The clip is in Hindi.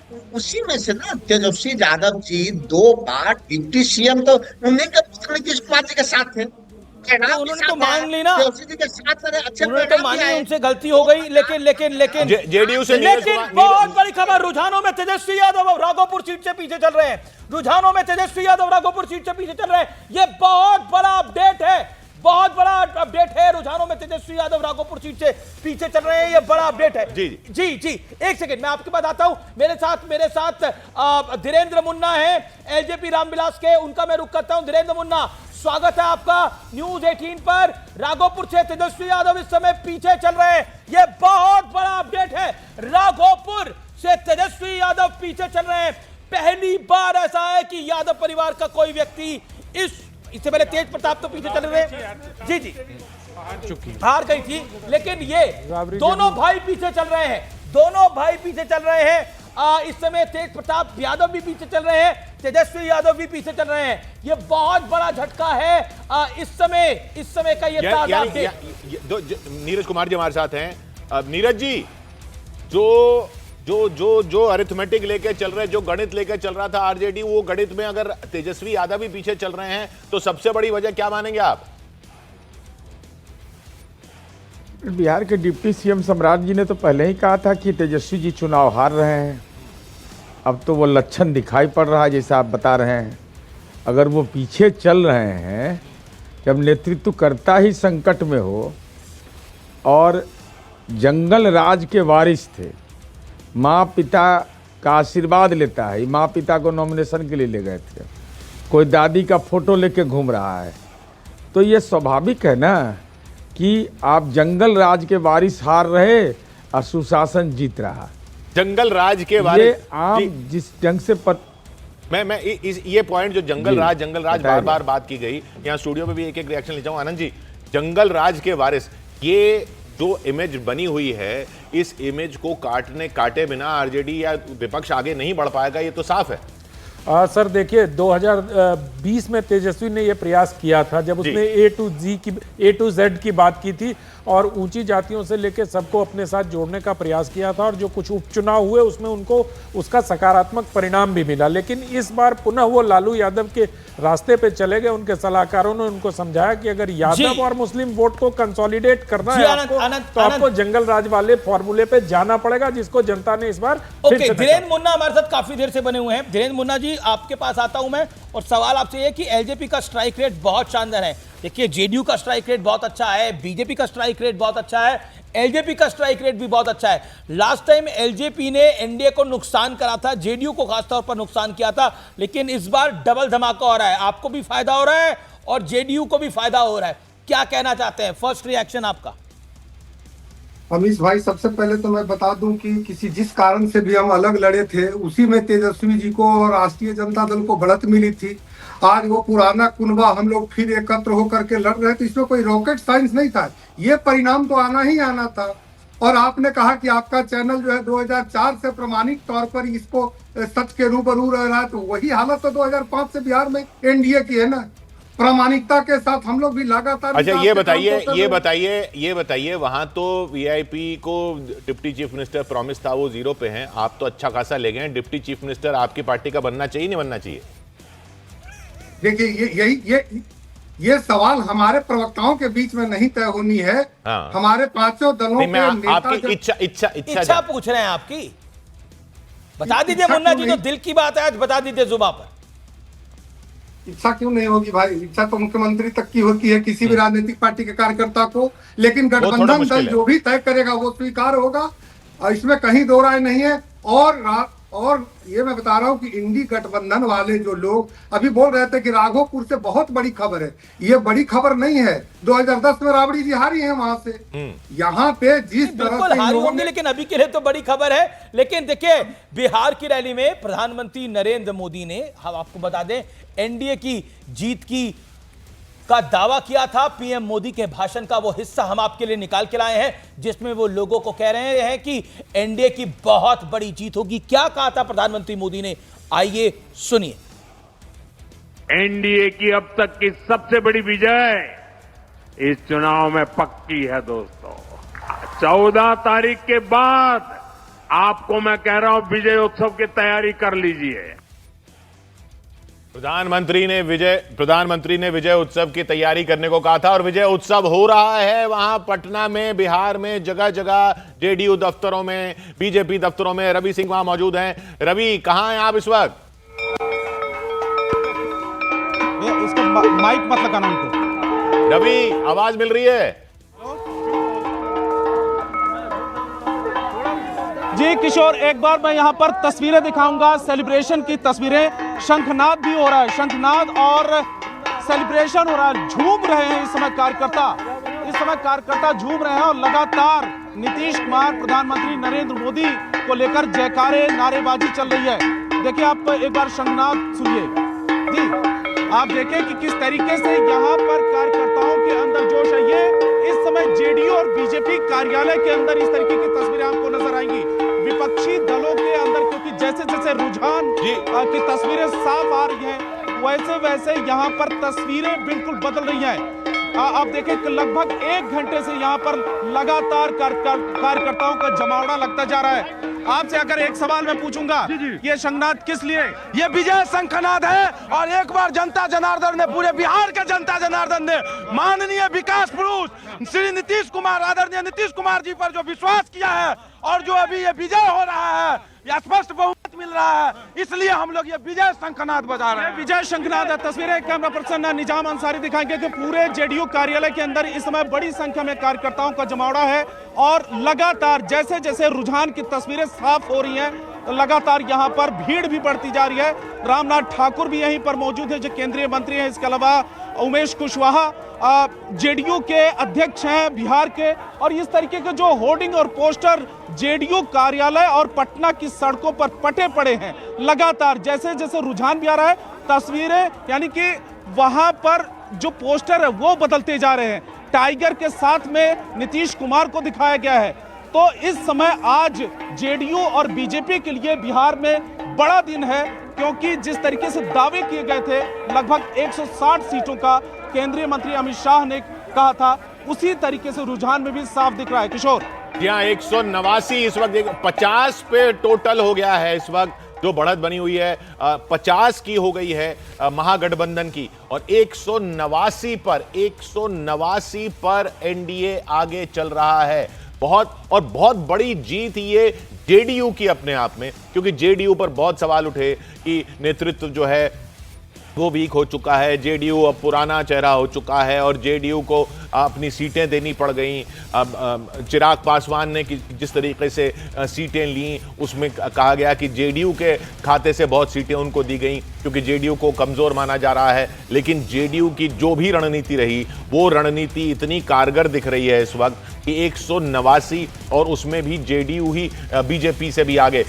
उसी में से ना तेजस्वी यादव जी 2 बार डिप्टी सीएम, तो उन्हीं के पुत्र नीतीश कुमार जी के साथ थे, तो परिणाम भी उन्होंने तो साथ आया। मान ली ना, तेजस्वी जी के साथ सारे अच्छे उन्होंने तो परिणाम भी मानी आए। उनसे गलती हो गई, लेकिन लेकिन लेकिन जेडीयू से नीरज लेकिन कुमार बहुत बड़ी खबर, रुझानों में तेजस्वी यादव अब राघोपुर सीट से पीछे चल रहे हैं। रुझानों में तेजस्वी यादव राघोपुर सीट से पीछे चल रहे हैं। यह बहुत बड़ा अपडेट है, बहुत बड़ा अपडेट है। रुझानों में तेजस्वी यादव राघोपुर सीट से पीछे चल रहे हैं, यह बड़ा अपडेट है। जी जी जी, एक सेकंड, मैं आपके पास आता हूं। मेरे साथ धीरेन्द्र मुन्ना है एलजेपी रामविलास के, उनका मैं रुख करता हूं। धीरेन्द्र मुन्ना, स्वागत है आपका न्यूज 18 पर। राघोपुर से तेजस्वी यादव इस समय पीछे चल रहे हैं, यह बहुत बड़ा अपडेट है। राघोपुर से तेजस्वी यादव पीछे चल रहे हैं। पहली बार ऐसा है कि यादव परिवार का कोई व्यक्ति इससे पहले तेज प्रताप तो पीछे चल रहे हैं, जी जी, हार गई थी, लेकिन ये दोनों भाई पीछे चल रहे हैं, दोनों भाई पीछे चल रहे हैं। इस समय तेज प्रताप यादव भी पीछे चल रहे हैं, तेजस्वी यादव भी पीछे चल रहे हैं। ये बहुत बड़ा झटका है इस समय का ये ताजा अपडेट। नीरज कुमार जी हमारे साथ हैं। नीरज जी, जो जो जो जो अरिथमेटिक लेके चल रहे, जो गणित लेके चल रहा था आरजेडी, वो गणित में अगर तेजस्वी यादव भी पीछे चल रहे हैं तो सबसे बड़ी वजह क्या मानेंगे आप? बिहार के डिप्टी सीएम सम्राट जी ने तो पहले ही कहा था कि तेजस्वी जी चुनाव हार रहे हैं। अब तो वो लक्षण दिखाई पड़ रहा है जैसा आप बता रहे हैं। अगर वो पीछे चल रहे हैं, जब नेतृत्व करता ही संकट में हो और जंगल राज के वारिस थे, माँ पिता का आशीर्वाद लेता है, माँ पिता को नॉमिनेशन के लिए ले गए थे, कोई दादी का फोटो लेके घूम रहा है, तो ये स्वाभाविक है ना कि आप जंगल राज के वारिस हार रहे और सुशासन जीत रहा। जंगल राज के वारिस, ये आम जिस ढंग से मैं ये पॉइंट जो जंगल राज बार बार बात की गई, यहाँ स्टूडियो में भी एक एक रिएक्शन ले जाऊं। आनंद जी, जंगल राज के वारिस, ये जो इमेज बनी हुई है, इस इमेज को काटे बिना आरजेडी या विपक्ष आगे नहीं बढ़ पाएगा, ये तो साफ है। सर देखिए, 2020 में तेजस्वी ने यह प्रयास किया था जब उसने ए टू जेड की बात की थी और ऊंची जातियों से लेकर सबको अपने साथ जोड़ने का प्रयास किया था, और जो कुछ उपचुनाव हुए उसमें उनको उसका सकारात्मक परिणाम भी मिला। लेकिन इस बार पुनः वो लालू यादव के रास्ते पे चले गए। उनके सलाहकारों ने उनको समझाया कि अगर यादव और मुस्लिम वोट को कंसोलिडेट करना है तो आपको जंगल राज वाले फॉर्मूले पे जाना पड़ेगा, जिसको जनता ने इस बार। धीरेन्द्र मुन्ना हमारे साथ काफी देर से बने हुए हैं। धीरेन्द्र मुन्ना जी, आपके पास आता हूं मैं, और सवाल आपसे ये कि एलजेपी का स्ट्राइक रेट बहुत शानदार है। देखिए, जेडीयू का स्ट्राइक रेट बहुत अच्छा है, बीजेपी का स्ट्राइक रेट बहुत अच्छा है, एलजेपी का स्ट्राइक रेट भी बहुत अच्छा है। लास्ट टाइम एलजेपी ने एनडीए को नुकसान करा था, जेडीयू को खासतौर पर नुकसान किया था, लेकिन इस बार डबल धमाका हो रहा है। आपको भी फायदा हो रहा है और जेडीयू को भी फायदा हो रहा है। क्या कहना चाहते हैं? फर्स्ट रिएक्शन आपका। अमीश भाई, सबसे पहले तो मैं बता दूं कि जिस कारण से भी हम अलग लड़े थे, उसी में तेजस्वी जी को और राष्ट्रीय जनता दल को बढ़त मिली थी। आज वो पुराना कुनबा हम लोग फिर एकत्र होकर के लड़ रहे थे। इसमें कोई रॉकेट साइंस नहीं था, ये परिणाम तो आना ही आना था। और आपने कहा कि आपका चैनल जो है 2004 से प्रमाणिक तौर पर इसको सच के रूबरू रह रहा है, तो वही हालत तो 2005 से बिहार में एनडीए की है ना। प्रामाणिकता के साथ हम लोग भी लगातार। अच्छा, ये बताइए, वहां तो वीआईपी को डिप्टी चीफ मिनिस्टर प्रॉमिस था, वो 0 पे हैं। आप तो अच्छा खासा ले गए। डिप्टी चीफ मिनिस्टर आपकी पार्टी का बनना चाहिए, नहीं बनना चाहिए? देखिए, ये सवाल हमारे प्रवक्ताओं के बीच में नहीं तय होनी है। हाँ। हमारे पांचों दलों के नेता आपकी इच्छा पूछ रहे हैं आपकी, बता दीजिए मुन्ना जी, तो दिल की बात है, आज बता दीजिए जुबान पर। इच्छा क्यों नहीं होगी भाई? इच्छा तो मुख्यमंत्री तक की होती है किसी भी राजनीतिक पार्टी के कार्यकर्ता को। लेकिन गठबंधन दल जो भी तय करेगा वो स्वीकार होगा, और इसमें कहीं दो राय नहीं है। और ये मैं बता रहा हूँ कि इंडी गठबंधन वाले जो लोग अभी बोल रहे थे कि राघोपुर से बहुत बड़ी खबर है, ये बड़ी खबर नहीं है। 2010 में राबड़ी जी हारी है वहां से। यहाँ पे जिस तरह से हारी होंगे, लेकिन अभी के लिए तो बड़ी खबर है। लेकिन देखिए, बिहार की रैली में प्रधानमंत्री नरेंद्र मोदी ने, हम आपको बता दें, एनडीए की जीत का दावा किया था। पीएम मोदी के भाषण का वो हिस्सा हम आपके लिए निकाल के लाए हैं, जिसमें वो लोगों को कह रहे हैं कि एनडीए की बहुत बड़ी जीत होगी। क्या कहा था प्रधानमंत्री मोदी ने, आइए सुनिए। एनडीए की अब तक की सबसे बड़ी विजय इस चुनाव में पक्की है दोस्तों। 14 तारीख के बाद आपको मैं कह रहा हूं विजय उत्सव की तैयारी कर लीजिए। प्रधानमंत्री ने विजय उत्सव की तैयारी करने को कहा था और विजय उत्सव हो रहा है वहां पटना में, बिहार में, जगह जगह जेडीयू दफ्तरों में, बीजेपी दफ्तरों में। रवि सिंह वहां मौजूद हैं। रवि, कहां हैं आप इस वक्त? इसको माइक मत लगाना उनको। रवि, आवाज मिल रही है? जी किशोर, एक बार मैं यहाँ पर तस्वीरें दिखाऊंगा, सेलिब्रेशन की तस्वीरें। शंखनाद भी हो रहा है, शंखनाद और सेलिब्रेशन हो रहा है। झूम रहे हैं इस समय कार्यकर्ता झूम रहे हैं और लगातार नीतीश कुमार, प्रधानमंत्री नरेंद्र मोदी को लेकर जयकारे, नारेबाजी चल रही है। देखिए, आप एक बार शंखनाद सुनिए जी। आप देखें कि किस तरीके से यहाँ पर कार्यकर्ताओं के अंदर जोश है। ये इस समय जेडीयू और बीजेपी कार्यालय के अंदर इस तरीके की तस्वीरें आपको नजर आएंगी, विपक्षी दलों के अंदर, क्योंकि जैसे जैसे रुझान की तस्वीरें साफ आ रही हैं, वैसे वैसे यहाँ पर तस्वीरें बिल्कुल बदल रही हैं। आप देखें कि लगभग 1 घंटे से यहाँ पर लगातार कार्यकर्ताओं का जमावड़ा लगता जा रहा है। आपसे अगर एक सवाल मैं पूछूंगा, ये शंखनाद किस लिए? ये विजय शंखनाद है और एक बार जनता जनार्दन ने, पूरे बिहार के जनता जनार्दन ने माननीय विकास पुरुष श्री नीतीश कुमार, आदरणीय नीतीश कुमार जी पर जो विश्वास किया है और जो अभी ये विजय हो रहा है, ये स्पष्ट बहुमत मिल रहा है, इसलिए हम लोग ये विजय शंखनाद बजा रहे हैं। विजय शंखनाद है। तस्वीरें कैमरा पर्सन निजाम अंसारी दिखाएंगे कि पूरे जेडीयू कार्यालय के अंदर इस समय बड़ी संख्या में कार्यकर्ताओं का जमावड़ा है और लगातार जैसे जैसे रुझान की तस्वीरें साफ हो रही हैं, लगातार यहाँ पर भीड़ भी बढ़ती जा रही है। रामनाथ ठाकुर भी यहीं पर मौजूद है जो केंद्रीय मंत्री हैं। इसके अलावा उमेश कुशवाहा जेडीयू के अध्यक्ष हैं बिहार के, और इस तरीके के जो होर्डिंग और पोस्टर जेडीयू कार्यालय और पटना की सड़कों पर पटे पड़े हैं। लगातार जैसे जैसे रुझान भी आ रहा है, तस्वीरें यानी कि वहां पर जो पोस्टर है वो बदलते जा रहे हैं। टाइगर के साथ में नीतीश कुमार को दिखाया गया है। तो इस समय आज जेडीयू और बीजेपी के लिए बिहार में बड़ा दिन है, क्योंकि जिस तरीके से दावे किए गए थे लगभग 160 सीटों का केंद्रीय मंत्री अमित शाह ने कहा था, उसी तरीके से रुझान में भी साफ दिख रहा है। किशोर, यहाँ 189 इस वक्त 50 पे टोटल हो गया है इस वक्त जो बढ़त बनी हुई है। 50 की हो गई है महागठबंधन की और 189 पर एनडीए आगे चल रहा है। बहुत बड़ी जीत ये जेडीयू की अपने आप में, क्योंकि जेडीयू पर बहुत सवाल उठे कि नेतृत्व जो है वो वीक हो चुका है, जेडीयू अब पुराना चेहरा हो चुका है और जेडीयू को अपनी सीटें देनी पड़ गई। चिराग पासवान ने जिस तरीके से सीटें ली, उसमें कहा गया कि जेडीयू के खाते से बहुत सीटें उनको दी गई क्योंकि जेडीयू को कमज़ोर माना जा रहा है। लेकिन जेडीयू की जो भी रणनीति रही, वो रणनीति इतनी कारगर दिख रही है इस वक्त कि 189 और उसमें भी जेडीयू ही बीजेपी से भी आगे।